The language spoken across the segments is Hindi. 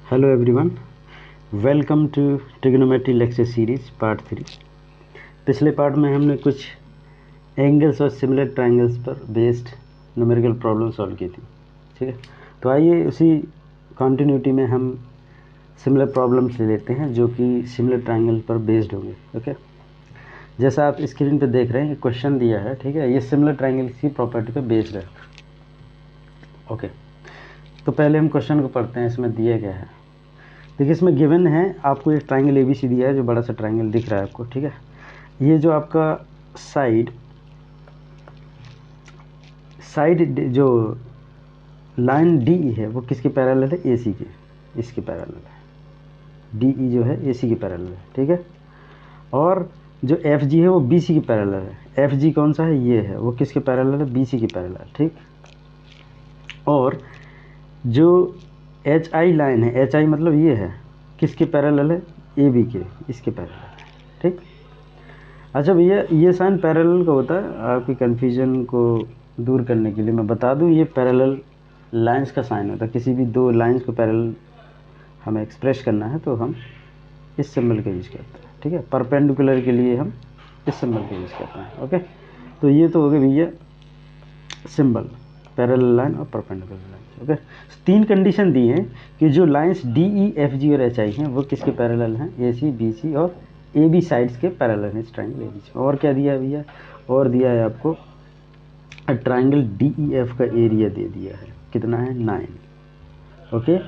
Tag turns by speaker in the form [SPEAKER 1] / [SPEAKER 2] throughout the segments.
[SPEAKER 1] Hello everyone, welcome to trigonometry lecture series part 3। पिछले पार्ट में हमने कुछ एंगल्स और सिमिलर ट्रायंगल्स पर बेस्ड न्यूमेरिकल प्रॉब्लम सॉल्व की थी। ठीक है, तो आइए उसी कंटिन्यूटी में हम सिमिलर प्रॉब्लम्स ले लेते हैं जो कि सिमिलर ट्रायंगल पर बेस्ड होंगे। ओके, जैसा आप स्क्रीन पे देख रहे हैं क्वेश्चन दिया है। ठीक है, ये सिमिलर ट्रायंगल की प्रॉपर्टी पर बेस्ड है। ओके, तो पहले हम क्वेश्चन को पढ़ते हैं। इसमें दिया गया है, देखिए इसमें गिवन है आपको एक ट्रायंगल ABC दिया है, जो बड़ा सा ट्रायंगल दिख रहा है आपको। ठीक है, ये जो आपका साइड जो लाइन DE है वो किसके पैरेलल है? AC के, इसके पैरेलल है। DE जो है AC के पैरेलल है। ठीक है, और जो FG है वो BC के पैरेलल है। FG कौन सा है? ये है, वो किसके पैरेलल है? BC के पैरेलल। ठीक, और जो HI लाइन है, HI मतलब ये है, किसके पैरेलल है? AB के, इसके पैरेलल है। ठीक, अच्छा भैया ये साइन पैरेलल का होता है। आपकी कन्फ्यूजन को दूर करने के लिए मैं बता दूं, ये पैरेलल लाइंस का साइन होता है। किसी भी दो लाइंस को पैरेलल हमें एक्सप्रेस करना है तो हम इस सिंबल का यूज़ करते हैं। ठीक है, परपेंडिकुलर के लिए हम इस सिंबल का यूज़ करते हैं। ओके, तो ये तो हो गया भैया सिंबल, पैरेलल लाइन और परपेंडिकुलर लाइन। ओके, तीन कंडीशन दी हैं कि जो लाइंस DE, FG और HI हैं वो किसके पैरेलल हैं? AC, BC और AB साइड्स के पैरेलल हैं इस ट्रायंगल ABC। और क्या दिया है भैया? और दिया है आपको ट्रायंगल DEF का एरिया दे दिया है, कितना है? 9। Okay,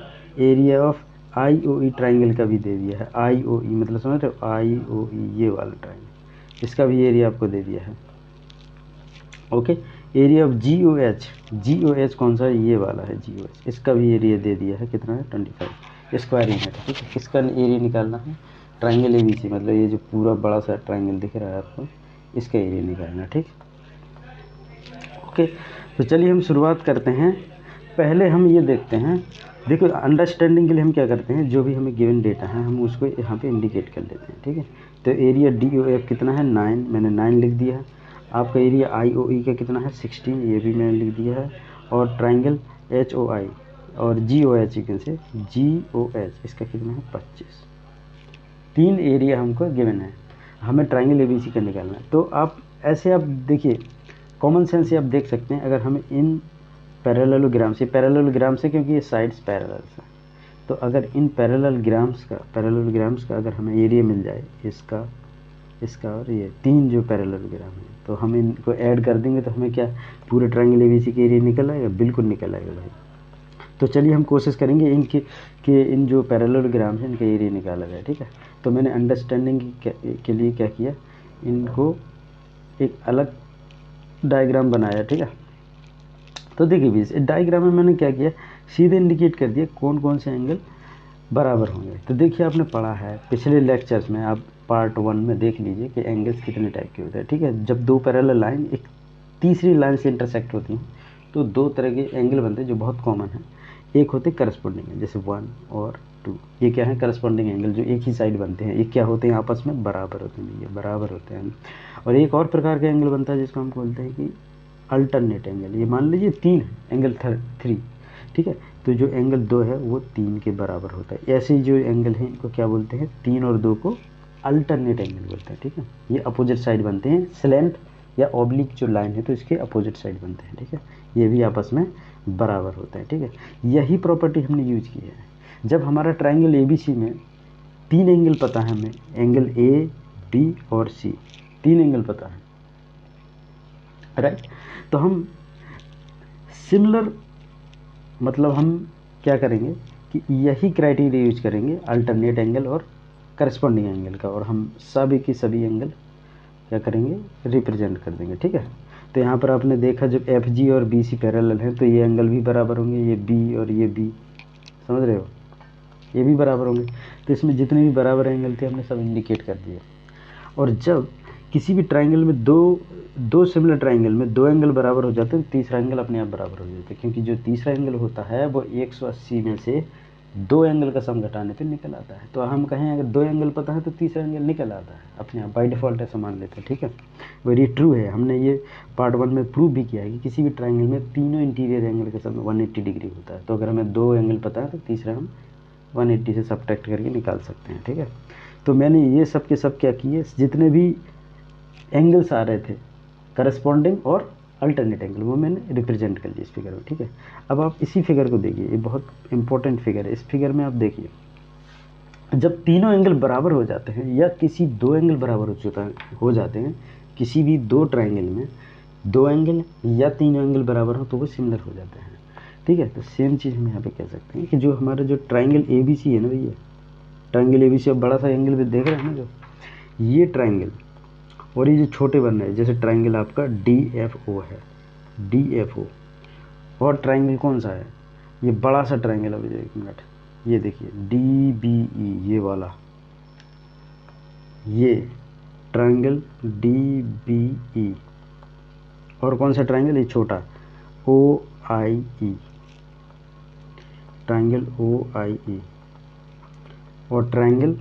[SPEAKER 1] area of IOE triangle का भी दे दिया है। IOE मतलब समझ रहे हो? IOE ये वाला ट्रायंगल, इसका भी एरिया आपको दे दिया है। ओके, एरिया ऑफ GOH कौन सा है? ये वाला है GOH, इसका भी एरिया दे दिया है। कितना है? 25 स्क्वायर यूनिट। ठीक है, इसका एरिया निकालना है। ट्रायंगल ABC मतलब ये जो पूरा बड़ा सा ट्रायंगल दिख रहा है आपको, इसका एरिया निकालना। ठीक, ओके, तो चलिए हम शुरुआत करते हैं। पहले हम ये देखते हैं, देखो अंडरस्टैंडिंग के लिए हम क्या करते हैं, जो भी हमें गिवन डेटा है हम उसको यहाँ पे इंडिकेट कर लेते हैं। ठीक है, तो एरिया DOF कितना है? 9, मैंने 9 लिख दिया है। आपका एरिया IOE का कितना है? 16, ये भी मैंने लिख दिया है। और ट्रायंगल HOI और GOH से GOH इसका कितना है? 25। तीन एरिया हमको गिवन है, हमें ट्रायंगल ABC का निकालना है। तो आप ऐसे आप देखिए, कॉमन सेंस से आप देख सकते हैं, अगर हमें इन पैरेललोग्राम से क्योंकि ये साइड्स पैरेलल है, तो अगर इन पैरेललोग्राम्स का अगर हमें एरिया मिल जाए, इसका और ये तीन जो पैरेललोग्राम है, तो हम इनको ऐड कर देंगे तो हमें क्या पूरे ट्रायंगल ABC का एरिया निकल आएगा? बिल्कुल निकल आएगा भाई। तो चलिए हम कोशिश करेंगे इन जो पैरेललोग्राम है इनका एरिया निकाला जाए। ठीक है, तो मैंने अंडरस्टैंडिंग के लिए क्या किया, इनको एक अलग डायग्राम बनाया। ठीक है, तो देखिए भी इस डायग्राम में मैंने क्या किया, सीधे इंडिकेट कर दिया कौन कौन से एंगल बराबर होंगे। तो देखिए आपने पढ़ा है पिछले लेक्चर्स में, आप पार्ट 1 में देख लीजिए कि एंगल्स कितने टाइप के होते हैं। ठीक है, जब दो पैरेलल लाइन एक तीसरी लाइन से इंटरसेक्ट होती हैं तो दो तरह के एंगल बनते हैं जो बहुत कॉमन है। एक होते करस्पॉन्डिंग, जैसे 1 और 2, ये क्या है? करस्पॉन्डिंग एंगल, जो एक ही साइड बनते हैं। ये क्या होते हैं? आपस में बराबर होते हैं, ये बराबर होते हैं। और एक और प्रकार का एंगल बनता है जिसको हम बोलते हैं कि अल्टरनेट एंगल। ये मान लीजिए 3 है, एंगल 3। ठीक है, तो जो एंगल 2 है वो 3 के बराबर होता है। ऐसे ही जो एंगल हैं इनको क्या बोलते हैं? 3 और 2 को अल्टरनेट एंगल बोलते हैं। ठीक है, ये अपोजिट साइड बनते हैं। स्लैंट या ऑब्लिक जो लाइन है तो इसके अपोजिट साइड बनते हैं। ठीक है, ये भी आपस में बराबर होता है। ठीक है, यही प्रॉपर्टी हमने यूज की है जब हमारा ट्रायंगल ABC में 3 एंगल पता है हमें, एंगल A, B और C, 3 एंगल पता है, राइट। तो हम सिमिलर मतलब हम क्या करेंगे कि यही क्राइटेरिया यूज करेंगे, अल्टरनेट एंगल और करस्पॉन्डिंग एंगल का, और हम सभी की सभी एंगल क्या करेंगे? रिप्रेजेंट कर देंगे। ठीक है, तो यहाँ पर आपने देखा जब FG और BC पैरेलल हैं तो ये एंगल भी बराबर होंगे, ये B और ये B, समझ रहे हो? ये भी बराबर होंगे। तो इसमें जितने भी बराबर एंगल थे हमने सब इंडिकेट कर दिए। और जब किसी भी ट्रायंगल में दो सिमिलर ट्रायंगल में दो एंगल बराबर हो जाते हैं तो तीसरा एंगल अपने आप बराबर हो जाता है, क्योंकि जो तीसरा एंगल होता है वो 180 में से 2 एंगल का सम घटाने पे निकल आता है। तो हम कहें अगर 2 एंगल पता है तो तीसरा एंगल निकल आता है अपने आप, बाय डिफ़ॉल्ट ऐसा मान लेते हैं। ठीक है, वेरी ट्रू है। हमने ये पार्ट 1 में प्रूव भी किया है कि किसी भी ट्रायंगल में तीनों इंटीरियर एंगल का सम 180 डिग्री होता है। तो अगर हमें 2 एंगल पता है तो तीसरा हम 180 से सब्ट्रैक्ट करके निकाल सकते हैं, ठीक है। तो मैंने ये सब के सब क्या किए, जितने भी एंगल्स आ रहे थे करस्पॉन्डिंग और अल्टरनेट एंगल, वो मैंने रिप्रेजेंट कर लिया इस फिगर में, ठीक है। अब आप इसी फिगर को देखिए, ये बहुत इंपॉर्टेंट फिगर है। इस फिगर में आप देखिए, जब तीनों एंगल बराबर हो जाते हैं या किसी दो एंगल बराबर हो जाते हैं, किसी भी दो ट्राइंगल में दो एंगल या तीनों एंगल बराबर हो तो वो सिमिलर हो जाते हैं, ठीक है। तो सेम चीज़ हम यहाँ पे कह सकते हैं कि जो हमारा जो ट्राइंगल ए बी सी है ना भैया, ट्राइंगल ए बी सी, अब बड़ा सा एंगल भी देख रहे हैं ना, जो ये ट्राइंगल और ये जो छोटे बन रहे हैं, जैसे ट्राइंगल आपका डी एफ ओ है, डी एफ ओ, और ट्राइंगल कौन सा है, ये बड़ा सा ट्राइंगल। अभी एक मिनट, ये देखिए डी बी ई, ये वाला, ये ट्राइंगल डी बी ई, और कौन सा ट्राइंगल, ये छोटा ओ I E, triangle O I ई, और ट्राइंगल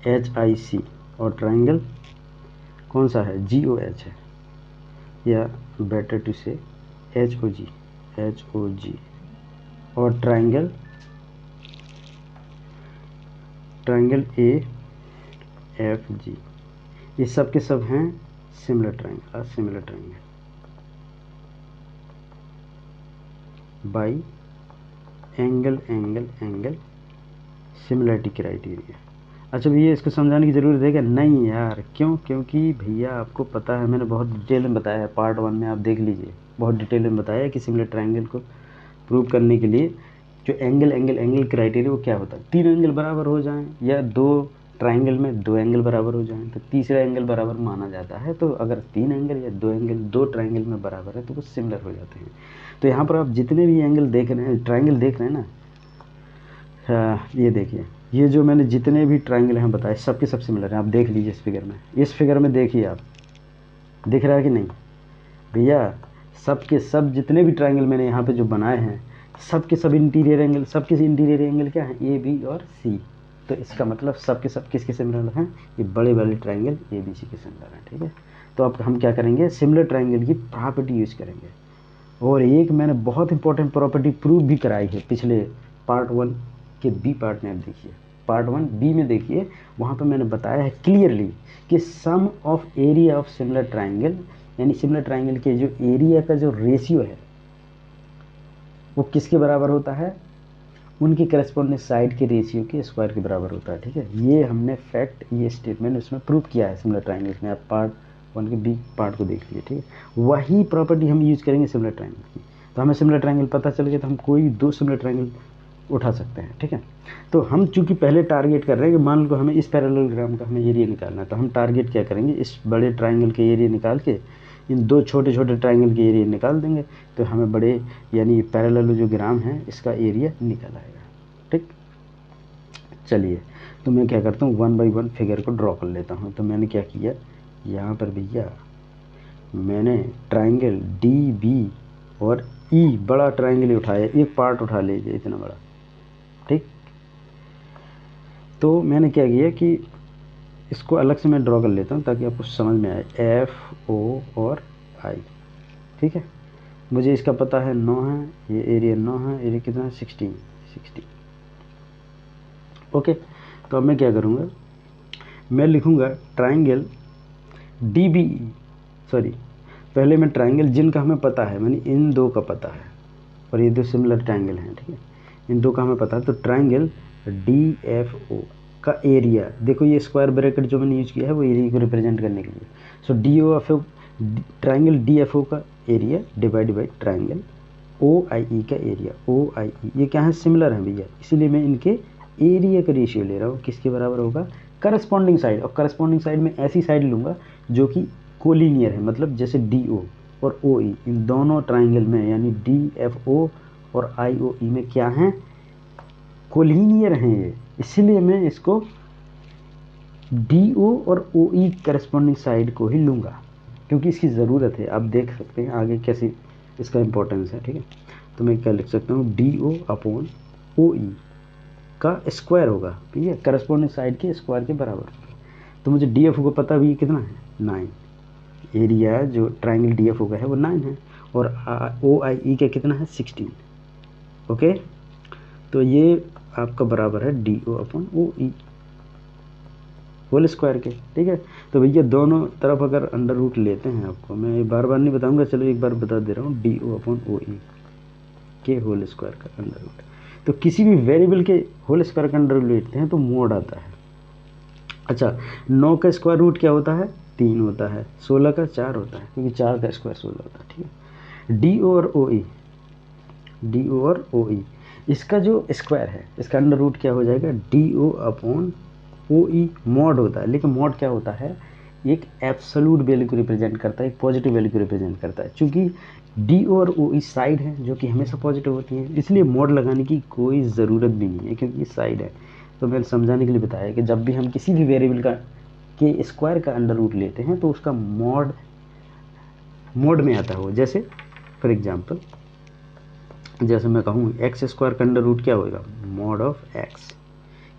[SPEAKER 1] एच आई सी, और ट्राइंगल कौन सा है, जी ओ एच है, या बेटर टू से H O G, H O जी, और ट्राइंगल ए एफ जी। ये सब के सब हैं similar triangle, similar triangle by angle angle angle similarity criteria. अच्छा भैया, इसको समझाने की ज़रूरत है क्या? नहीं यार, क्यों? क्योंकि भैया आपको पता है, मैंने बहुत डिटेल में बताया है, पार्ट 1 में आप देख लीजिए, बहुत डिटेल में बताया है कि सिमिलर ट्राइंगल को प्रूव करने के लिए जो एंगल एंगल एंगल क्राइटेरिया वो क्या होता है, तीन एंगल बराबर हो जाएं या दो ट्राइंगल में दो एंगल बराबर हो जाएं तो तीसरा एंगल बराबर माना जाता है। तो अगर तीन एंगल या दो एंगल दो ट्राइंगल में बराबर है तो वो सिमिलर हो जाते हैं। तो यहाँ पर आप जितने भी एंगल देख रहे हैं, ट्राइंगल देख रहे हैं ना, ये देखिए, ये जो मैंने जितने भी ट्राइंगल हैं बताए सबके सब सिमिलर हैं। आप देख लीजिए इस फिगर में, इस फिगर में देखिए, आप दिख रहा है कि नहीं भैया? सबके सब जितने भी ट्राइंगल मैंने यहाँ पे जो बनाए हैं सबके सब इंटीरियर एंगल, सबके इंटीरियर एंगल क्या है, ए बी और सी। तो इसका मतलब सबके सब किसके सिमिलर हैं, ये बड़े बड़े ट्राइंगल ए बी सी के सिमिलर हैं, ठीक है। तो अब हम क्या करेंगे, सिमिलर ट्राइंगल की प्रॉपर्टी यूज़ करेंगे। और एक मैंने बहुत इंपॉर्टेंट प्रॉपर्टी प्रूव भी कराई है पिछले पार्ट 1 के बी पार्ट में। आप देखिए पार्ट 1 बी में देखिए, वहाँ पर मैंने बताया है क्लियरली कि sum of area of similar triangle, यानी सिमिलर ट्राइंगल के जो एरिया का जो रेशियो है वो किसके बराबर होता है, उनकी करस्पॉन्डिंग साइड के रेशियो के स्क्वायर के बराबर होता है, ठीक है। ये हमने फैक्ट, ये स्टेटमेंट उसमें प्रूव किया है सिमिलर ट्राइंगल्स में। आप पार्ट 1 के बी पार्ट को देख लीजिए, ठीक है। वही प्रॉपर्टी हम यूज़ करेंगे सिमिलर ट्राइंगल की। तो हमें सिमिलर ट्राइंगल पता चल गया तो हम कोई दो सिमिलर ट्राइंगल उठा सकते हैं, ठीक है। तो हम चूंकि पहले टारगेट कर रहे हैं कि मान लो हमें इस पैरेललोग्राम का हमें एरिया निकालना है, तो हम टारगेट क्या करेंगे, इस बड़े ट्राइंगल के एरिया निकाल के इन दो छोटे छोटे ट्राइंगल के एरिया निकाल देंगे, तो हमें बड़े यानी पैरेलल जो ग्राम है इसका एरिया निकल आएगा, ठीक। चलिए, तो मैं क्या करता हूँ, 1 बाई 1 फिगर को ड्रॉ कर लेता हूँ। तो मैंने क्या किया, यहाँ पर भैया मैंने ट्राइंगल डी बी और ई, बड़ा ट्राइंगल ही उठाया, एक पार्ट उठा लीजिए इतना बड़ा, ठीक। तो मैंने क्या किया कि इसको अलग से मैं ड्रॉ कर लेता हूँ ताकि आपको समझ में आए, एफ ओ और आई, ठीक है। मुझे इसका पता है 9 है, ये एरिया 9 है, एरिया कितना है 16। ओके, तो अब मैं क्या करूँगा, मैं लिखूँगा triangle D B E, sorry पहले मैं ट्राइंगल जिनका हमें पता है, मैंने इन दो का पता है और ये दो सिमिलर ट्राइंगल हैं, ठीक है, इन दो का हमें पता है। तो ट्राइंगल डी एफ ओ का एरिया, देखो ये स्क्वायर ब्रैकेट जो मैंने यूज किया है वो एरिया को रिप्रेजेंट करने के लिए। So D O F O, triangle D F O का area divide by triangle O I E का एरिया, ओ आई ई, ये क्या है, सिमिलर है भैया, इसीलिए मैं इनके एरिया का रेशियो ले रहा हूँ, किसके बराबर होगा, करस्पॉन्डिंग साइड। और करस्पॉन्डिंग साइड में ऐसी साइड लूँगा जो कि कोलिनियर है, मतलब जैसे डी ओ और ओ ई, इन दोनों ट्राइंगल में यानी डी एफ ओ और आई ओ ई में क्या हैं, कोलिनियर हैं ये, इसीलिए मैं इसको डी ओ और ओ ई करस्पॉन्डिंग साइड को ही लूँगा क्योंकि इसकी ज़रूरत है। आप देख सकते हैं आगे कैसे इसका इम्पोर्टेंस है, ठीक है। तो मैं क्या लिख सकता हूँ, डी ओ अपॉन ओ ई का स्क्वायर होगा, ठीक है, करस्पॉन्डिंग साइड के स्क्वायर के बराबर। तो मुझे डी एफ ओ को पता भी कितना है, 9, एरिया जो ट्राइंगल डी एफ ओ का है वो 9 है, और ओ आई ई का कितना है 16। ओके, तो ये आपका बराबर है डी ओ अपॉन ओ ई होल स्क्वायर के, ठीक है। तो भैया दोनों तरफ अगर अंडर रूट लेते हैं, आपको मैं बार बार नहीं बताऊंगा, चलो एक बार बता दे रहा हूँ, डी ओ अपॉन ओ ई के होल स्क्वायर का अंडर रूट। तो किसी भी वेरिएबल के होल स्क्वायर का अंडर रूट लेते हैं तो मोड आता है। अच्छा, 9 का स्क्वायर रूट क्या होता है? 3 होता है। 16 का 4 होता है, क्योंकि 4 का स्क्वायर 16 होता है, ठीक है। डी ओ और ओ ई, डी ओ और ओ ई, इसका जो स्क्वायर है इसका अंडर रूट क्या हो जाएगा? डी ओ अपॉन ओ ई मॉड होता है। लेकिन मॉड क्या होता है? एक एब्सोल्यूट वैल्यू को रिप्रेजेंट करता है, एक पॉजिटिव वैल्यू को रिप्रेजेंट करता है। चूंकि डी ओ और ओ ई साइड है जो कि हमेशा पॉजिटिव होती है, इसलिए मॉड लगाने की कोई ज़रूरत भी नहीं है, क्योंकि ये साइड है। तो मैंने समझाने के लिए बताया कि जब भी हम किसी भी वेरिएबल का के स्क्वायर का अंडर रूट लेते हैं तो उसका मॉड में आता है वो। जैसे फॉर एग्जांपल, जैसे मैं कहूँ एक्स स्क्वायर का अंडर रूट क्या होगा? मॉड ऑफ एक्स,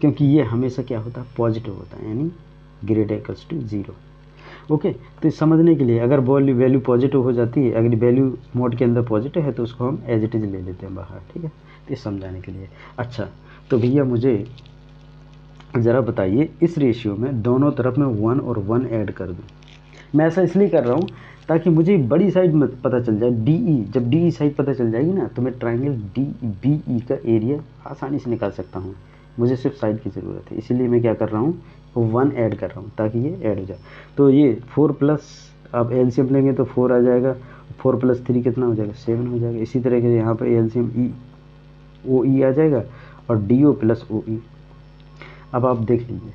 [SPEAKER 1] क्योंकि ये हमेशा क्या होता है? पॉजिटिव होता है, यानी ग्रेटर इक्वल्स टू 0। ओके, तो समझने के लिए अगर वैल्यू पॉजिटिव हो जाती है, अगर वैल्यू मोड के अंदर पॉजिटिव है तो उसको हम एज इट इज ले लेते हैं बाहर, ठीक है। तो ये समझाने के लिए। अच्छा, तो भैया मुझे ज़रा बताइए, इस रेशियो में दोनों तरफ मैं 1 और 1 ऐड कर दूँ। मैं ऐसा इसलिए कर रहा हूँ ताकि मुझे बड़ी साइड में पता चल जाए, डी ई। जब डी ई साइड पता चल जाएगी ना, तो मैं ट्राइंगल डी बी ई का एरिया आसानी से निकाल सकता हूँ। मुझे सिर्फ साइड की ज़रूरत है, इसीलिए मैं क्या कर रहा हूँ, 1 ऐड कर रहा हूँ ताकि ये ऐड हो जाए। तो ये 4 प्लस, आप एलसीएम लेंगे तो 4 आ जाएगा, 4 प्लस 3 कितना हो जाएगा? 7 हो जाएगा। इसी तरह के यहाँ पर एलसीएम ई ओ ई आ जाएगा और डी ओ प्लस ओ ई। अब आप देख लीजिए,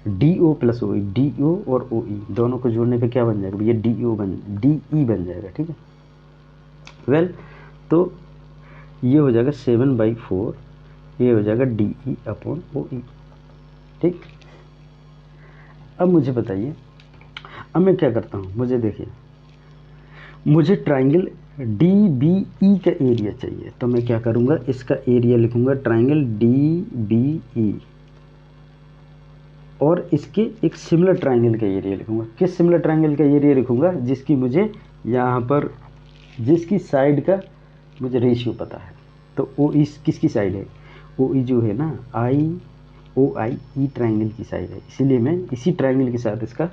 [SPEAKER 1] डी ओ प्लस ओ ई, डी ओ और ओ ई दोनों को जोड़ने पे क्या बन जाएगा? ये डी ई बन जाएगा, ठीक है। वेल, तो ये हो जाएगा 7/4, ये हो जाएगा डी ई अपॉन ओ ई, ठीक। अब मुझे बताइए, अब मैं क्या करता हूँ, मुझे देखिए, मुझे ट्राइंगल डी बी ई का एरिया चाहिए। तो मैं क्या करूँगा, इसका एरिया लिखूँगा ट्राइंगल डी बी ई, और इसके एक सिमिलर ट्राइंगल का एरिया लिखूंगा। किस सिमिलर ट्राइंगल का एरिया लिखूंगा? जिसकी मुझे यहाँ पर, जिसकी साइड का मुझे रेशियो पता है। तो ओ ई किसकी साइड है? ओ ई जो है ना, आई ओ आई ई ट्राइंगल की साइड है, इसीलिए मैं इसी ट्राइंगल के साथ इसका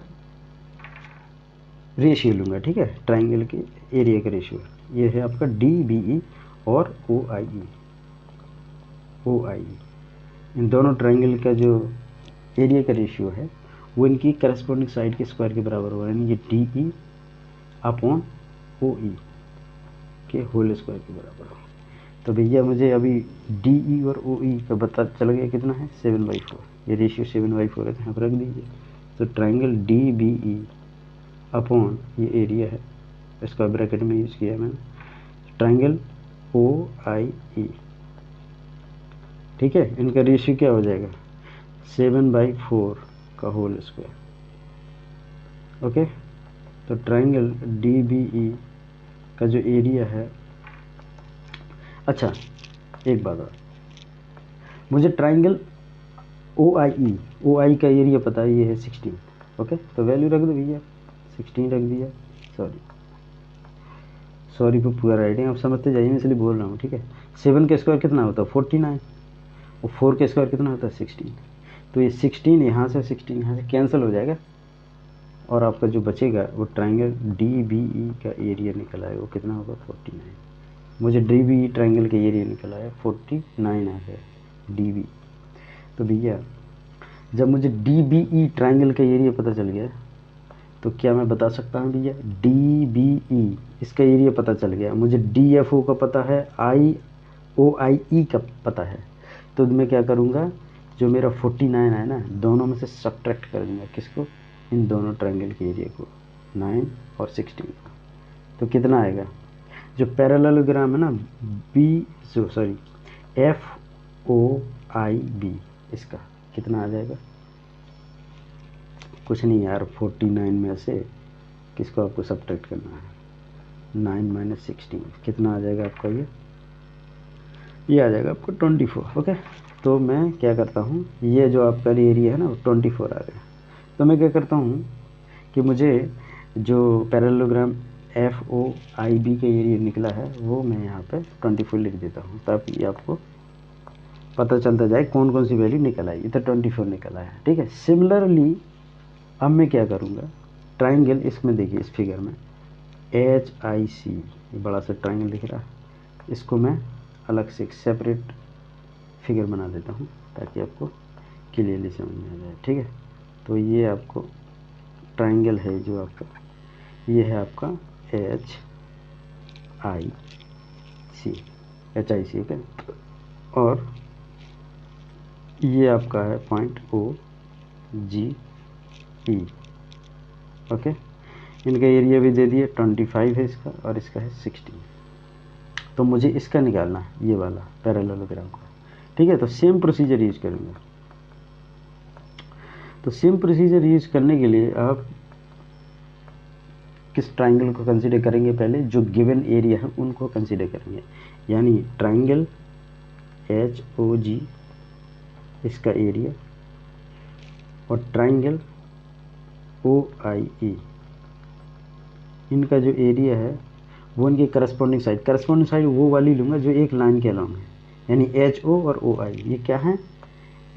[SPEAKER 1] रेशियो लूँगा, ठीक है। ट्राइंगल के एरिया का रेशियो ये है आपका डी बी ई और ओ आई ई। इन दोनों ट्राइंगल का जो एरिया का रेशियो है वो इनकी करस्पॉन्डिंग साइड के स्क्वायर के बराबर होगा, यानी ये डी ई अपॉन ओ ई के होल स्क्वायर के बराबर होगा। तो भैया मुझे अभी डी ई और ओ ई का पता चल गया कितना है? 7/4। ये रेशियो 7/4 है, यहाँ पर रख दीजिए। तो triangle D B E upon ये एरिया है, इसका ब्रैकेट में यूज़ किया मैंने, ट्राइंगल ओ आई ई, ठीक है। इनका रेशियो क्या हो जाएगा? 7/4 का होल स्क्वायर। ओके, तो ट्राइंगल डी बी ई का जो एरिया है, अच्छा एक बात और, मुझे ट्राइंगल ओ आई का एरिया पता है, ये है 16। ओके, तो वैल्यू रख दो भैया, 16 रख दिया। सॉरी फॉर पुअर राइटिंग, आप समझते जाइए, मैं इसलिए बोल रहा हूँ, ठीक है। 7 का स्क्वायर कितना होता है? 49, और 4 का स्क्वायर कितना होता है? 16। तो ये 16 यहाँ से 16 यहाँ से कैंसिल हो जाएगा, और आपका जो बचेगा वो ट्राइंगल डी बी ई का एरिया निकल आएगा, वो कितना होगा? 49। मुझे डी बी ई ट्राइंगल का एरिया निकल आया 49 आ गया डी बी। तो भैया जब मुझे डी बी ई ट्राइंगल का एरिया पता चल गया, तो क्या मैं बता सकता हूँ भैया, डी बी ई इसका एरिया पता चल गया, मुझे डी एफ ओ का पता है, आई ओ आई ई का पता है। तो मैं क्या करूँगा, जो मेरा 49 है ना, दोनों में से सब्ट्रैक्ट कर दूँगा। किसको? इन दोनों ट्रायंगल के एरिया को, 9 और 16 को। तो कितना आएगा? जो पैरेललोग्राम है ना, एफ ओ आई बी, इसका कितना आ जाएगा? कुछ नहीं यार, 49 में से किसको आपको सब्ट्रैक्ट करना है? 9 - 16 कितना आ जाएगा आपका? ये आ जाएगा आपको 24। ओके, तो मैं क्या करता हूँ, ये जो आपका एरिया है ना, वो 24 आ गया। तो मैं क्या करता हूँ कि मुझे जो पैरेललोग्राम एफ ओ आई बी का एरिया निकला है, वो मैं यहाँ पे 24 लिख देता हूँ, ताकि आपको पता चलता जाए कौन कौन सी वैल्यू निकल आई। इधर 24 निकल आया, ठीक है। सिमिलरली अब मैं क्या करूँगा, ट्राइंगल इसमें देखिए इस फिगर में HIC, ये बड़ा सा ट्राइंगल दिख रहा है, इसको मैं अलग से एक सेपरेट फिगर बना देता हूँ ताकि आपको क्लियरली समझ में आ जाए, ठीक है। तो ये आपको ट्राइंगल है जो आपका, ये है आपका HIC, ओके। और ये आपका है पॉइंट OGE, ओके। इनका एरिया भी दे दिया 25 है इसका, और इसका है 16। तो मुझे इसका निकालना है, ये वाला पैरेललोग्राम का, ठीक है। तो सेम प्रोसीजर यूज करेंगे। तो सेम प्रोसीजर यूज करने के लिए आप किस ट्राइंगल को कंसीडर करेंगे, पहले जो गिवन एरिया है उनको कंसीडर करेंगे। यानी ट्राइंगल HOG इसका एरिया और ट्राइंगल OIE इनका जो एरिया है वो इनकी करस्पॉन्डिंग साइड वो वाली लूँगा जो एक लाइन के अलॉन्ग है। यानी HO और OI ये क्या है,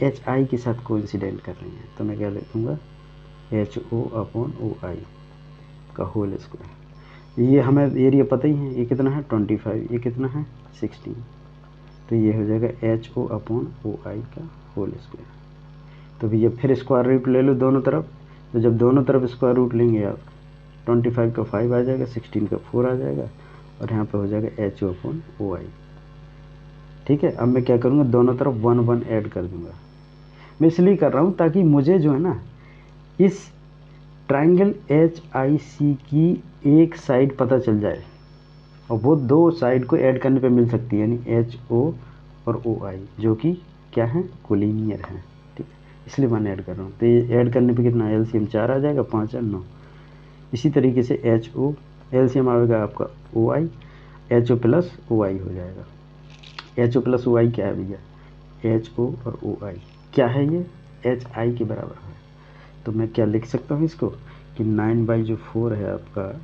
[SPEAKER 1] HI के साथ कोइंसिडेंट कर रही हैं। तो मैं क्या लिखूँगा, HO/OI का होल स्क्वायर। ये हमें एरिया पता ही है, ये कितना है 25, ये कितना है 16। तो ये हो जाएगा HO/OI का होल स्क्वायर। तो भैया फिर स्क्वायर रूट ले लो दोनों तरफ। तो जब दोनों तरफ स्क्वायर रूट लेंगे आप, 25 का 5 आ जाएगा, 16 का 4 आ जाएगा, और यहाँ पे हो जाएगा HO/OI, ठीक है। अब मैं क्या करूँगा, दोनों तरफ 1 1 ऐड कर दूँगा। मैं इसलिए कर रहा हूँ ताकि मुझे जो है ना इस ट्राइंगल HIC की एक साइड पता चल जाए, और वो दो साइड को ऐड करने पे मिल सकती है, यानी HO और OI जो कि क्या है, कोलिनियर है, ठीक है। इसलिए मैं ऐड कर रहा हूँ। तो ये ऐड करने पे कितना, LCM 4 आ जाएगा, 5 और 9। इसी तरीके से HO LCM आएगा आपका OI, HO प्लस OI हो जाएगा। HO प्लस OI क्या है भैया, HO और OI क्या है, ये HI के बराबर है। तो मैं क्या लिख सकता हूँ इसको कि 9/4 है आपका,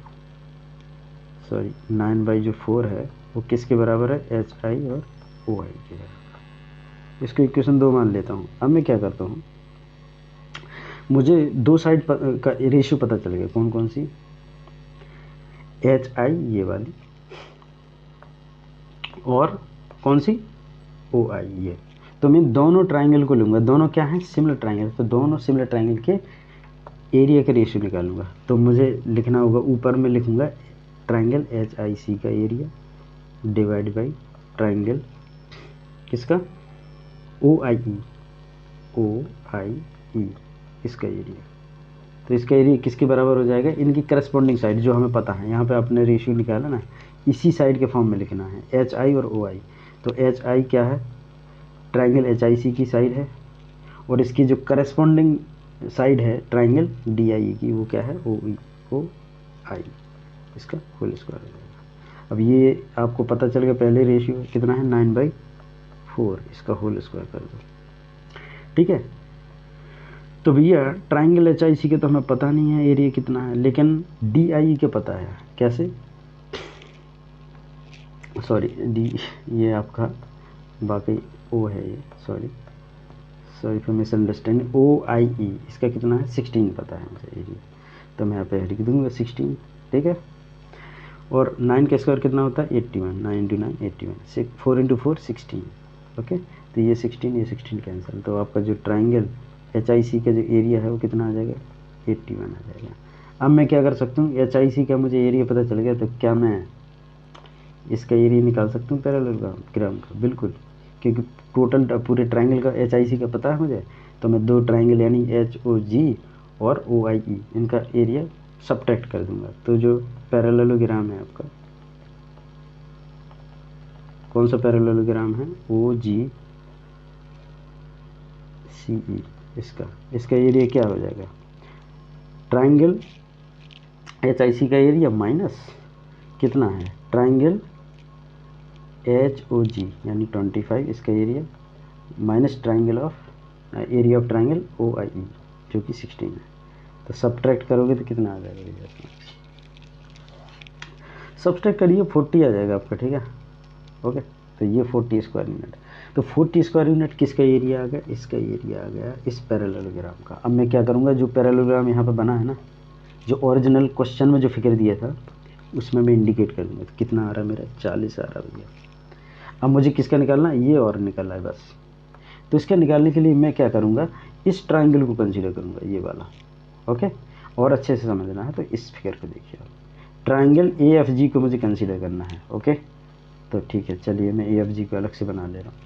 [SPEAKER 1] 9/4 है वो किसके बराबर है, HI और OI के बराबर। इसको इक्वेशन 2 मान लेता हूँ। अब मैं क्या करता हूँ, मुझे दो साइड का रेशियो पता चल गया, कौन कौन सी, HI ये वाली, और कौन सी, OI ये। तो मैं दोनों ट्राइंगल को लूँगा, दोनों क्या हैं, सिमिलर ट्राइंगल। तो दोनों सिमिलर ट्राइंगल के एरिया का रेशियो निकालूंगा। तो मुझे लिखना होगा, ऊपर में लिखूंगा ट्राइंगल HIC का एरिया डिवाइड बाई ट्राइंगल किसका, OIE इसका एरिया। तो इसका एरिया किसके बराबर हो जाएगा, इनकी करस्पॉन्डिंग साइड जो हमें पता है, यहाँ पे आपने रेशियो निकाला ना, इसी साइड के फॉर्म में लिखना है, HI और OI। तो HI क्या है, ट्राइंगल HIC की साइड है, और इसकी जो करस्पॉन्डिंग साइड है ट्राइंगल DIE की, वो क्या है, OI, इसका होल स्क्वायर हो जाएगा। अब ये आपको पता चल गया पहले रेशियो कितना है, 9/4, इसका होल स्क्वायर कर दो, ठीक है। तो भैया ट्राइंगल HIC के तो हमें पता नहीं है एरिया कितना है, लेकिन DIE के पता है। कैसे, सॉरी ये आपका बाकी O है ये, सॉरी फॉर मिसअंडरस्टैंडिंग, OIE इसका कितना है, 16 पता है मुझे एरिया। तो मैं यहाँ पे लिख दूँगा 16, ठीक है। और 9 का स्क्वायर कितना होता है, 81, 9 × 9 81, 4 × 4 16, ओके। तो ये 16 कैंसिल। तो आपका जो ट्राइंगल HIC का जो एरिया है वो कितना आ जाएगा, 81 आ जाएगा। अब मैं क्या कर सकता हूँ, HIC का मुझे एरिया पता चल गया, तो क्या मैं इसका एरिया निकाल सकता हूँ पैरेललोग्राम का, बिल्कुल, क्योंकि टोटल पूरे ट्राइंगल का HIC का पता है मुझे। तो मैं दो ट्राइंगल यानी HOG और OIE इनका एरिया सब्ट्रैक्ट कर दूंगा। तो जो पैरेललोग्राम है आपका, कौन सा पैरेललोग्राम है, OGCE, इसका एरिया क्या हो जाएगा, ट्राइंगल HIC का एरिया माइनस कितना है, ट्राइंगल HOG यानी 25 इसका area, minus triangle of area of triangle OIE जो कि 16 है। तो सब्ट्रैक्ट करोगे तो कितना आ जाएगा, सब्ट्रैक्ट करिए 40 आ जाएगा आपका, ठीक है, ओके। तो ये 40 स्क्वायर यूनिट। तो 40 स्क्वायर यूनिट किसका एरिया आ गया, इसका एरिया आ गया इस पैरेललोग्राम का। अब मैं क्या करूँगा, जो पैरेललोग्राम यहाँ पे बना है ना, जो ओरिजिनल क्वेश्चन में जो फिगर दिया था उसमें मैं इंडिकेट कर दूँगा। तो कितना आ रहा है मेरा, 40 आ रहा भैया। अब मुझे किसका निकालना है, ये और निकालना है बस। तो इसका निकालने के लिए मैं क्या करूँगा, इस ट्राइंगल को कंसीडर करूँगा, ये वाला। ओके, और अच्छे से समझना है तो इस फिगर को देखिए आप, ट्राइंगल AFG को मुझे कंसीडर करना है। ओके, तो ठीक है, चलिए मैं AFG को अलग से बना ले रहा हूँ।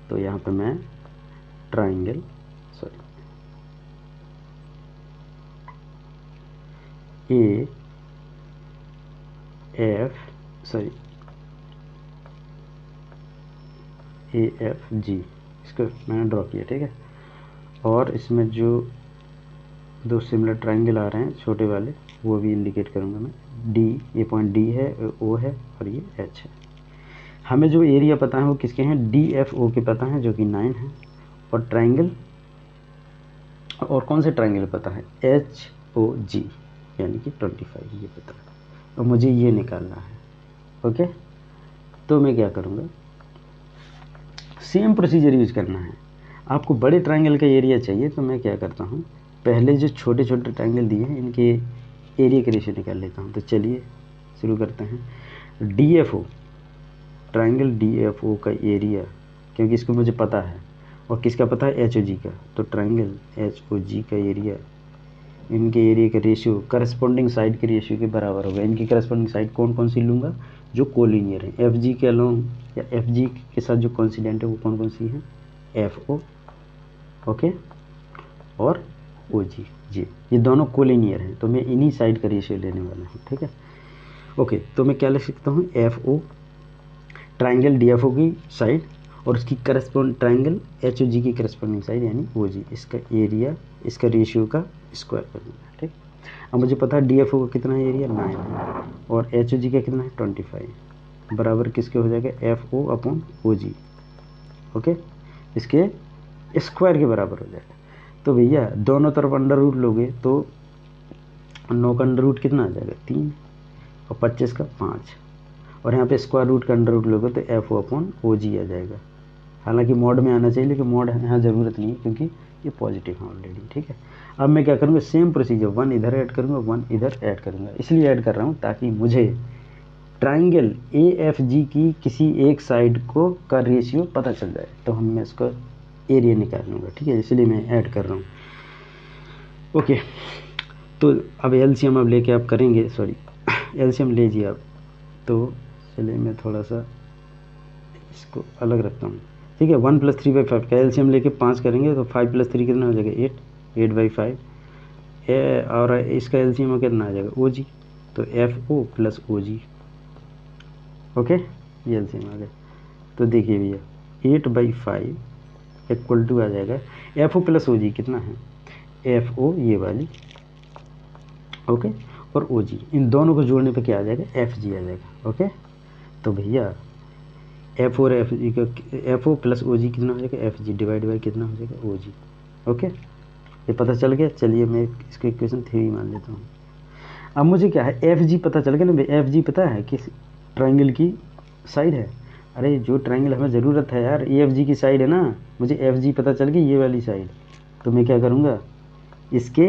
[SPEAKER 1] तो यहाँ पे मैं ट्राइंगल AFG इसको मैंने ड्रॉ किया, ठीक है। और इसमें जो दो सिमिलर ट्राइंगल आ रहे हैं छोटे वाले, वो भी इंडिकेट करूँगा मैं। D, ये पॉइंट D है, O है और ये H है। हमें जो एरिया पता है वो किसके हैं, DFO के पता है जो कि 9 है। और ट्राइंगल, और कौन से ट्राइंगल पता है, HOG यानी कि 25, ये पता है। और मुझे ये निकालना है। ओके, तो मैं क्या करूँगा, सेम प्रोसीजर यूज करना है। आपको बड़े ट्राइंगल का एरिया चाहिए तो मैं क्या करता हूँ, पहले जो छोटे छोटे ट्राइंगल दिए हैं इनके एरिया का रेशियो निकाल लेता हूँ। तो चलिए शुरू करते हैं। DFO, ट्राइंगल DFO का एरिया, क्योंकि इसको मुझे पता है, और किसका पता है, HOG का। तो ट्राइंगल HOG का एरिया, इनके एरिया का रेशियो करस्पॉन्डिंग साइड के रेशियो के बराबर होगा। इनकी करस्पॉन्डिंग साइड कौन कौन सी लूँगा, जो कोलिनियर है। FG के अलोंग या FG के साथ जो कॉन्सिडेंट है वो कौन कौन सी है, FO, ओके, और OG जी, ये दोनों कोलिनियर हैं। तो मैं इन्हीं साइड का रेशियो लेने वाला हूँ, ठीक है। ओके, तो मैं क्या लिख सकता हूँ, FO ट्राइंगल DFO की साइड और उसकी करस्पॉन्ड ट्राइंगल HOG की करस्पॉन्डिंग साइड यानी OG, इसका एरिया इसका रेशियो का स्क्वायर कर दूँगा, ठीक। अब मुझे पता है DFO का कितना है एरिया, 9 है, और HOG का कितना है, 25, बराबर किसके हो जाएगा, FO अपॉन OG। ओके, इसके स्क्वायर के बराबर हो जाएगा। तो भैया दोनों तरफ अंडर रूट लोगे तो 9 का अंडर रूट कितना आ जाएगा, 3, और 25 का 5, और यहाँ पे स्क्वायर रूट का अंडर रूट लोगे तो FO अपॉन OG आ जाएगा। हालांकि मॉड में आना चाहिए, लेकिन मॉड यहाँ ज़रूरत नहीं है क्योंकि ये पॉजिटिव है ऑलरेडी, ठीक है। अब मैं क्या करूँगा, सेम प्रोसीजर, 1 इधर ऐड करूँगा, 1 इधर ऐड करूँगा। इसलिए ऐड कर रहा हूँ ताकि मुझे ट्राइंगल AFG की किसी एक साइड को का रेशियो पता चल जाए, तो हम मैं इसका एरिया निकाल लूँगा, ठीक है। इसलिए मैं ऐड कर रहा हूँ। ओके, तो अब LCM अब लेके आप करेंगे, सॉरी LCM लीजिए आप। तो चलिए मैं थोड़ा सा इसको अलग रखता हूँ, ठीक है। 1 + 3/5 का LCM लेके 5 करेंगे तो 5 + 3 कितना हो जाएगा, 8/5, और इसका LCM कितना आ जाएगा, OG। तो FO + OG, ओके, ये LCM आ गया। तो देखिए भैया 8/5 इक्वल टू आ जाएगा FO + OG कितना है, FO ये वाली, ओके, और OG, इन दोनों को जोड़ने पे क्या आ जाएगा, FG आ जाएगा। ओके, तो भैया FO और FG का FO + OG कितना हो जाएगा, FG डिवाइड बाई कितना हो जाएगा, OG। ओके, ये पता चल गया। चलिए मैं इसको इक्वेशन 3 मान लेता हूँ। अब मुझे क्या है, FG पता चल गया ना, FG पता है किस ट्राइंगल की साइड है। अरे जो ट्राइंगल हमें ज़रूरत है यार, AFG की साइड है ना, मुझे FG पता चल गई, ये वाली साइड। तो मैं क्या करूँगा, इसके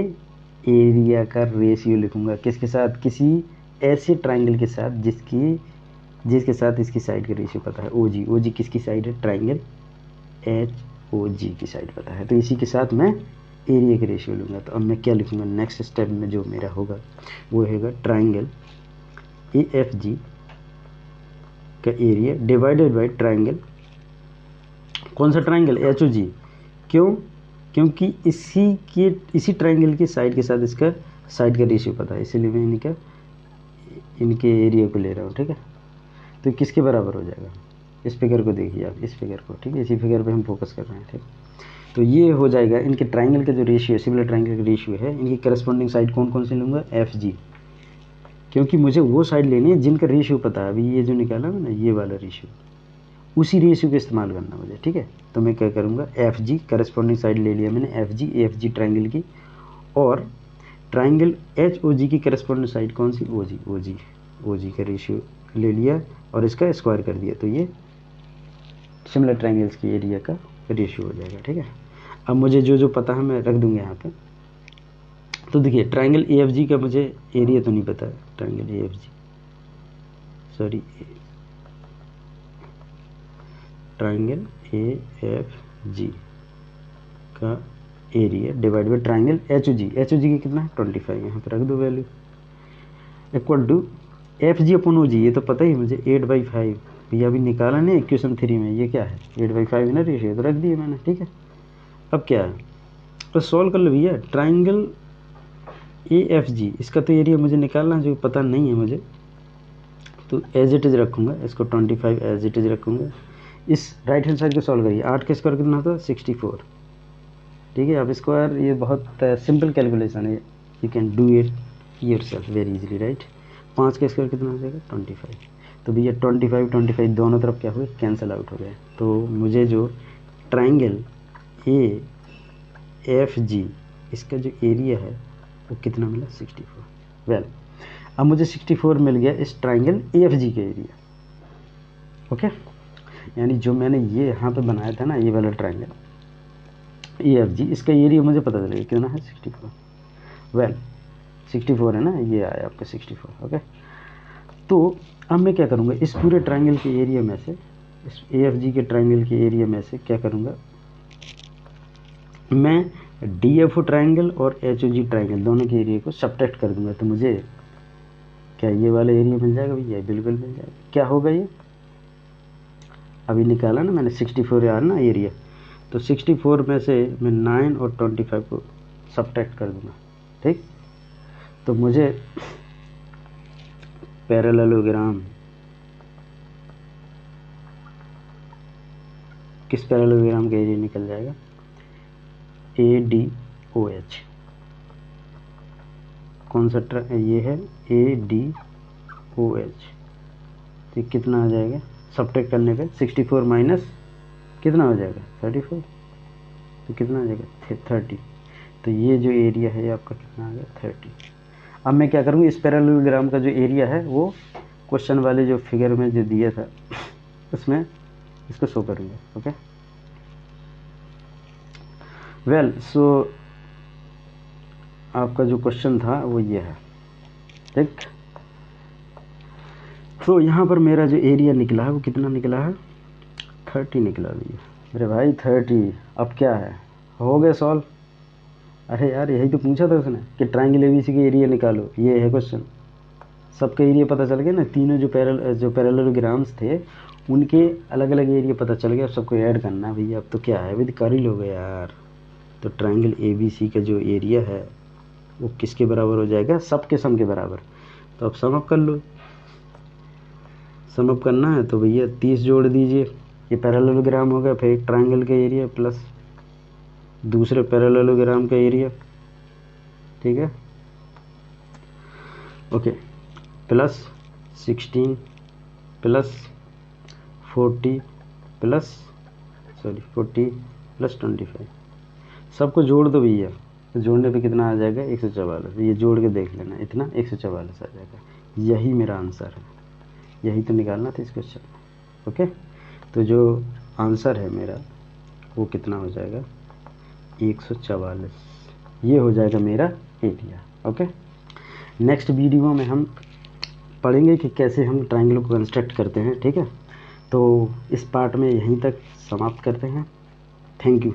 [SPEAKER 1] एरिया का रेशियो लिखूँगा, किसके साथ, किसी ऐसे ट्राइंगल के साथ जिसके साथ इसकी साइड का रेशियो पता है, OG। OG किसकी साइड है, ट्राइंगल HOG की साइड पता है, तो इसी के साथ मैं एरिया का रेशियो लूँगा। तो अब मैं क्या लिखूँगा, नेक्स्ट स्टेप में जो मेरा होगा वो होगा ट्राइंगल AFG का एरिया डिवाइडेड बाय ट्राइंगल, कौन सा ट्राइंगल, HOG। क्यों, क्योंकि इसी ट्राइंगल की साइड के साथ इसका साइड का रेशियो पता है, इसलिए मैं इनके एरिया को ले रहा हूँ, ठीक है। तो किसके बराबर हो जाएगा, इस फिगर को देखिए आप, इस फिगर को, ठीक है, इसी फिगर पे हम फोकस कर रहे हैं, ठीक। तो ये हो जाएगा इनके ट्राइंगल का जो रेशियो, सिमिलर ट्राइंगल का रेशियो है, इनकी करस्पॉन्डिंग साइड कौन कौन सी लूँगा, FG, क्योंकि मुझे वो साइड लेनी है जिनका रेशियो पता है। अभी ये जो निकाला है ना, ये वाला रेशियो, उसी रेशियो का इस्तेमाल करना मुझे, ठीक है। तो मैं क्या करूँगा, FG करस्पॉन्डिंग साइड ले लिया मैंने, FG AFG ट्राइंगल की, और ट्राइंगल HOG की करस्पॉन्डिंग साइड कौन सी, OG का रेशियो ले लिया और इसका स्क्वायर कर दिया, तो ये सिमिलर ट्रायंगल्स की एरिया का रेशियो हो जाएगा। ठीक है, अब मुझे जो जो पता है मैं रख दूंगा यहाँ पे। तो देखिए ट्रायंगल ए एफ जी का मुझे एरिया तो नहीं पता है, triangle A F G, sorry triangle A F G का area divide by triangle H O G, H O G की कितना है 25, यहाँ पे रख दो value, equal to F G upon O G, ये तो पता ही मुझे 8/5, ये अभी निकाला नहीं इक्वेशन 3 में, ये क्या है 8/5 है ना रेशियो, तो रख दिए मैंने। ठीक है, अब क्या है तो सॉल्व कर लो भैया। ट्रायंगल ए एफ जी, इसका तो एरिया मुझे निकालना है जो पता नहीं है मुझे, तो एज इट इज रखूँगा इसको, 25 एज इट इज रखूँगा। इस राइट हैंड साइड को सॉल्व करिए, 8 का स्क्वायर कितना होता है 64। ठीक है, अब स्क्वायर ये बहुत सिंपल कैलकुलेशन है, you can do it yourself very easily, right. 5 का स्क्वायर कितना हो जाएगा 25, तो भैया 25 दोनों तरफ क्या हुए कैंसिल आउट हो गए, तो मुझे जो ट्रायंगल ए एफ जी इसका जो एरिया है वो कितना मिला 64। वेल अब मुझे 64 मिल गया इस ट्रायंगल ए एफ जी का एरिया। ओके, यानी जो मैंने ये यहाँ पे बनाया था ना ये वाला ट्रायंगल ए एफ जी, इसका एरिया मुझे पता चलेगा कितना है 64। वेल 64 है ना, ये आया आपका 64। ओके, तो अब मैं क्या करूँगा इस पूरे ट्रायंगल के एरिया में से, इस ए एफ जी के ट्रायंगल के एरिया में से क्या करूँगा मैं, डी एफ ओ ट्रायंगल और एच ओ जी ट्रायंगल दोनों के एरिया को सब्ट्रैक्ट कर दूंगा, तो मुझे क्या ये वाला एरिया मिल जाएगा भैया, बिल्कुल मिल जाएगा। क्या होगा ये अभी निकाला ना मैंने 64 यार ना एरिया, तो 64 में से मैं 9 और 25 को सब्ट्रैक्ट कर दूंगा। ठीक, तो मुझे पैरेललोग्राम, किस पैरेललोग्राम का एरिया निकल जाएगा ए डी ओ एच, कौन सा ये है ए डी ओ एच, तो कितना आ जाएगा सब्ट्रैक्ट करने पे 64 माइनस कितना हो जाएगा 34, तो कितना आ जाएगा 30, तो ये जो एरिया है आपका कितना आ गया 30। अब मैं क्या करूँगी इस पैरेललोग्राम का जो एरिया है वो क्वेश्चन वाले जो फिगर में जो दिया था उसमें इसको शो करूँगा। ओके, वेल सो आपका जो क्वेश्चन था वो ये है। ठीक, तो यहाँ पर मेरा जो एरिया निकला है वो कितना निकला है 30 निकला भैया मेरे भाई 30। अब क्या है हो गया सॉल्व। अरे यार यही तो पूछा था उसने कि ट्रायंगल एबीसी के एरिया निकालो, ये है क्वेश्चन। सबका एरिया पता चल गया ना, तीनों जो पैरेललोग्राम्स थे उनके अलग अलग एरिया पता चल गया, अब सबको ऐड करना भैया। अब तो क्या है अभी तो कर ही लोगे यार। तो ट्रायंगल एबीसी का जो एरिया है वो किसके बराबर हो जाएगा, सबके सम के बराबर। तो अब सम अप कर लो, सम अप करना है तो भैया 30 जोड़ दीजिए, ये पैरेललोग्राम हो गया, फिर एक ट्रायंगल का एरिया प्लस दूसरे पैरेललोग्राम का एरिया। ठीक है, okay, plus 16 plus 40 plus 40 plus 25, सबको जोड़ दो भैया, तो जोड़ने पे कितना आ जाएगा 144। ये जोड़ के देख लेना, इतना 144 आ जाएगा। यही मेरा आंसर है, यही तो निकालना था इस क्वेश्चन में। ओके, तो जो आंसर है मेरा वो कितना हो जाएगा 144, ये हो जाएगा मेरा एरिया। ओके, नेक्स्ट वीडियो में हम पढ़ेंगे कि कैसे हम ट्रायंगल को कंस्ट्रक्ट करते हैं। ठीक है, तो इस पार्ट में यहीं तक समाप्त करते हैं। Thank you.